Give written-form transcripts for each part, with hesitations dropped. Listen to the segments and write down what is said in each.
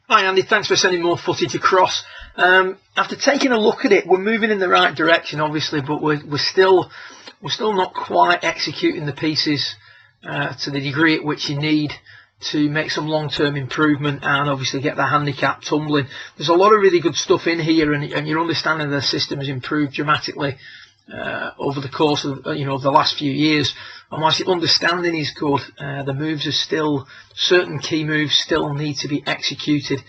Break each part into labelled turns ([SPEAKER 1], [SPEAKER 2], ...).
[SPEAKER 1] Hi Andy, thanks for sending more footage across. After taking a look at it, we're moving in the right direction, obviously, but we're still not quite executing the pieces to the degree at which you need to make some long-term improvement and obviously get the handicap tumbling. There's a lot of really good stuff in here, and your understanding of the system has improved dramatically over the course of the last few years. And whilst your understanding is good, the moves are still, certain key moves still need to be executed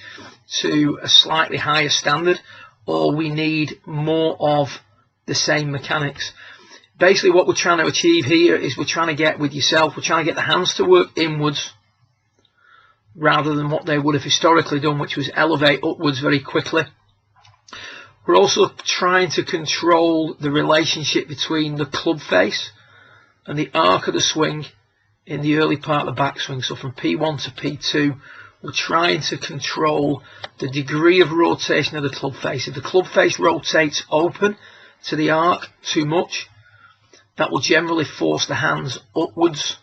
[SPEAKER 1] to a slightly higher standard, or we need more of the same mechanics. Basically what we're trying to achieve here is we're trying to get the hands to work inwards rather than what they would have historically done, which was elevate upwards very quickly. We're also trying to control the relationship between the club face and the arc of the swing in the early part of the backswing. So from P1 to P2, we're trying to control the degree of rotation of the club face. If the club face rotates open to the arc too much, that will generally force the hands upwards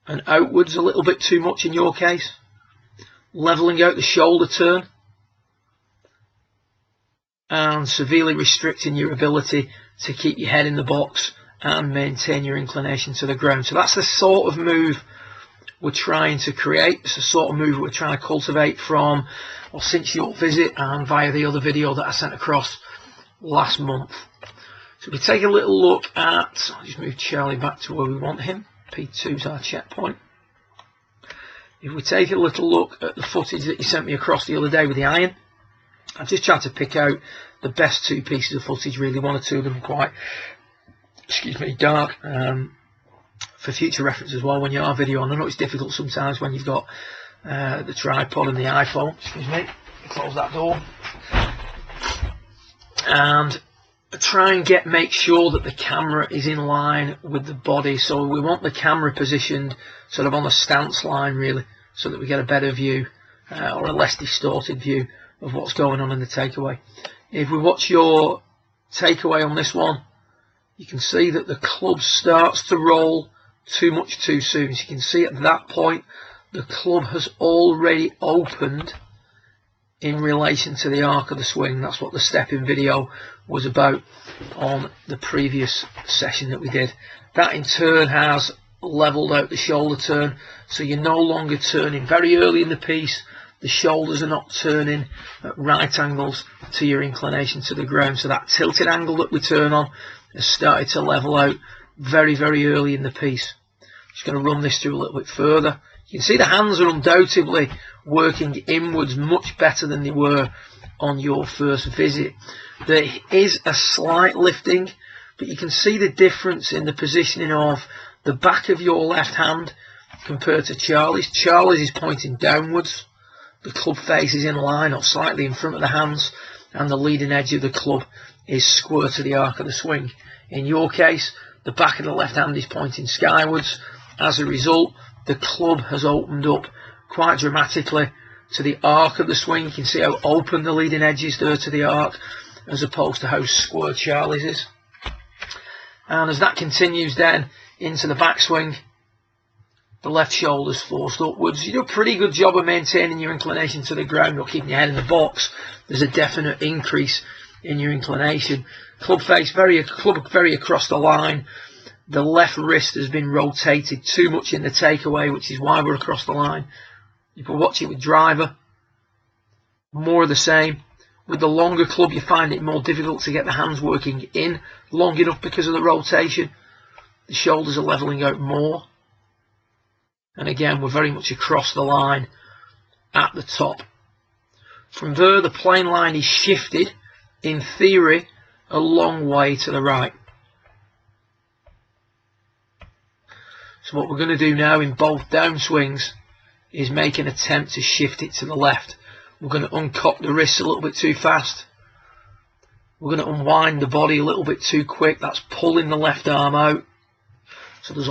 [SPEAKER 1] and outwards a little bit too much in your case, leveling out the shoulder turn and severely restricting your ability to keep your head in the box and maintain your inclination to the ground. So that's the sort of move we're trying to create. It's the sort of move we're trying to cultivate from, or since your visit and via the other video that I sent across last month. So if we take a little look at, I'll just move Charlie back to where we want him. P2 is our checkpoint. If we take a little look at the footage that you sent me across the other day with the iron, I've just tried to pick out the best two pieces of footage, really. One or two of them quite, dark, for future reference as well when you are videoing. I know it's difficult sometimes when you've got the tripod and the iPhone. Close that door. And try and make sure that the camera is in line with the body. So we want the camera positioned sort of on the stance line, really, so that we get a better view or a less distorted view of what's going on in the takeaway. If we watch your takeaway on this one, you can see that the club starts to roll too much too soon. So you can see at that point the club has already opened in relation to the arc of the swing. That's what the stepping video was about on the previous session that we did. That in turn has leveled out the shoulder turn, so you're no longer turning very early in the piece. The shoulders are not turning at right angles to your inclination to the ground. So that tilted angle that we turn on has started to level out very, very early in the piece. Just going to run this through a little bit further. You can see the hands are undoubtedly working inwards much better than they were on your first visit. There is a slight lifting, but you can see the difference in the positioning of the back of your left hand compared to Charlie's. Charlie's is pointing downwards. The club face is in line or slightly in front of the hands, and the leading edge of the club is square to the arc of the swing. In your case, the back of the left hand is pointing skywards. As a result, the club has opened up quite dramatically to the arc of the swing. You can see how open the leading edge is there to the arc, as opposed to how square Charlie's is. And as that continues then into the backswing, the left shoulder's forced upwards. You do a pretty good job of maintaining your inclination to the ground or keeping your head in the box. There's a definite increase in your inclination. Club face very across the line. The left wrist has been rotated too much in the takeaway, which is why we're across the line. You can watch it with driver. More of the same. With the longer club, you find it more difficult to get the hands working in long enough because of the rotation. The shoulders are leveling out more. And again, we're very much across the line at the top. From there, the plane line is shifted, in theory, a long way to the right. So what we're going to do now in both downswings is make an attempt to shift it to the left. We're going to uncock the wrists a little bit too fast. We're going to unwind the body a little bit too quick. That's pulling the left arm out. So we've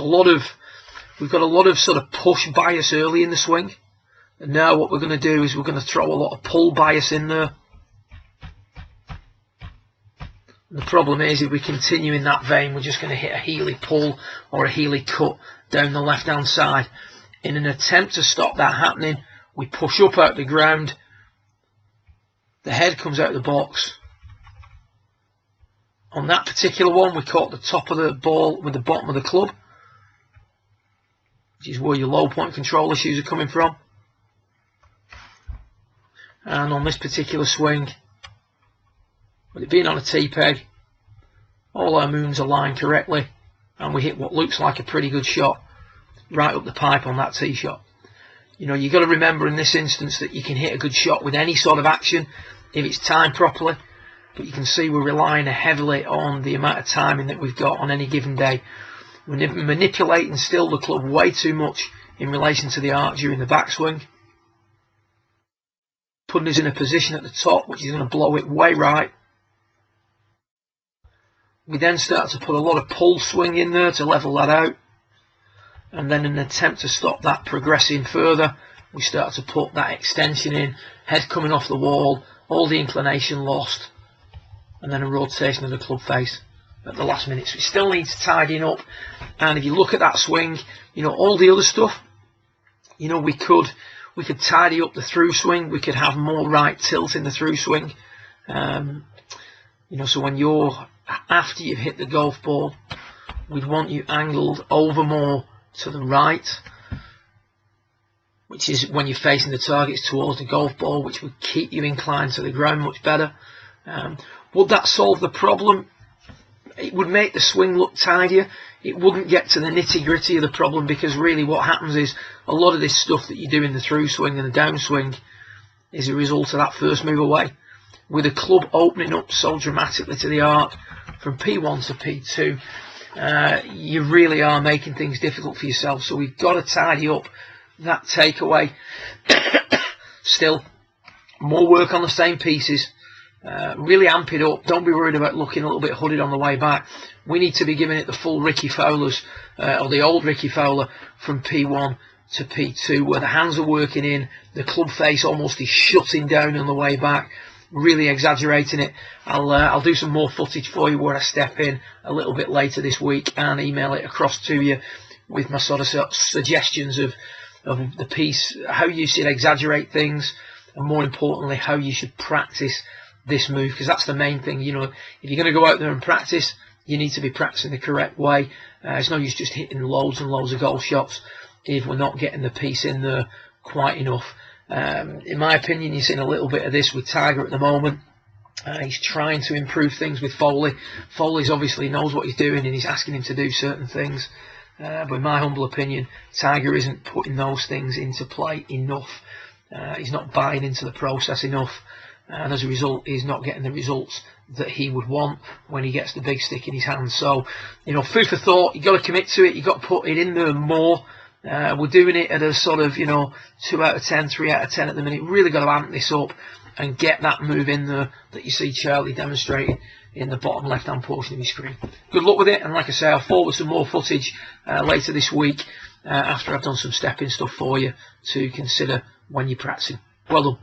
[SPEAKER 1] got a lot of sort of push bias early in the swing. And now what we're going to do is we're going to throw a lot of pull bias in there. The problem is, if we continue in that vein, we're just going to hit a Healy pull or a Healy cut down the left hand side. In an attempt to stop that happening, we push up out the ground, the head comes out of the box. On that particular one, we caught the top of the ball with the bottom of the club, which is where your low point control issues are coming from. And on this particular swing, with it being on a T-peg, all our moons are lined correctly, and we hit what looks like a pretty good shot right up the pipe on that tee shot. You know, you've got to remember in this instance that you can hit a good shot with any sort of action if it's timed properly, but you can see we're relying heavily on the amount of timing that we've got on any given day. We're manipulating still the club way too much in relation to the arc during the backswing, putting us in a position at the top which is going to blow it way right. We then start to put a lot of pull swing in there to level that out, and then in an attempt to stop that progressing further, we start to put that extension in, head coming off the wall, all the inclination lost, and then a rotation of the club face at the last minute. So it still needs tidying up. And if you look at that swing, you know, all the other stuff, you know, we could tidy up the through swing, we could have more right tilt in the through swing. You know, so when you're, after you've hit the golf ball, we'd want you angled over more to the right, which is when you're facing the targets towards the golf ball, which would keep you inclined to the ground much better. Would that solve the problem? It would make the swing look tidier. It wouldn't get to the nitty gritty of the problem, because really what happens is a lot of this stuff that you do in the through swing and the downswing is a result of that first move away. With the club opening up so dramatically to the arc from P1 to P2, you really are making things difficult for yourself. So we've got to tidy up that takeaway. Still, more work on the same pieces. Really amp it up. Don't be worried about looking a little bit hooded on the way back. We need to be giving it the full Ricky Fowler's, or the old Ricky Fowler, from P1 to P2, where the hands are working in, the club face almost is shutting down on the way back, really exaggerating it. I'll do some more footage for you where I step in a little bit later this week and email it across to you with my sort of suggestions of the piece, how you should exaggerate things, and more importantly, how you should practice this move, because that's the main thing. You know, if you're going to go out there and practice, you need to be practicing the correct way. It's no use just hitting loads and loads of golf shots if we're not getting the piece in there quite enough. In my opinion, you're seeing a little bit of this with Tiger at the moment. He's trying to improve things with Foley. Foley's obviously knows what he's doing and he's asking him to do certain things. But in my humble opinion, Tiger isn't putting those things into play enough. He's not buying into the process enough. And as a result, he's not getting the results that he would want when he gets the big stick in his hand. So, you know, food for thought. You've got to commit to it. You've got to put it in there more. We're doing it at a sort of, you know, 2 out of 10, 3 out of 10 at the minute. Really got to amp this up and get that move in there that you see Charlie demonstrating in the bottom left-hand portion of your screen. Good luck with it. And like I say, I'll forward some more footage later this week after I've done some stepping stuff for you to consider when you're practicing. Well done.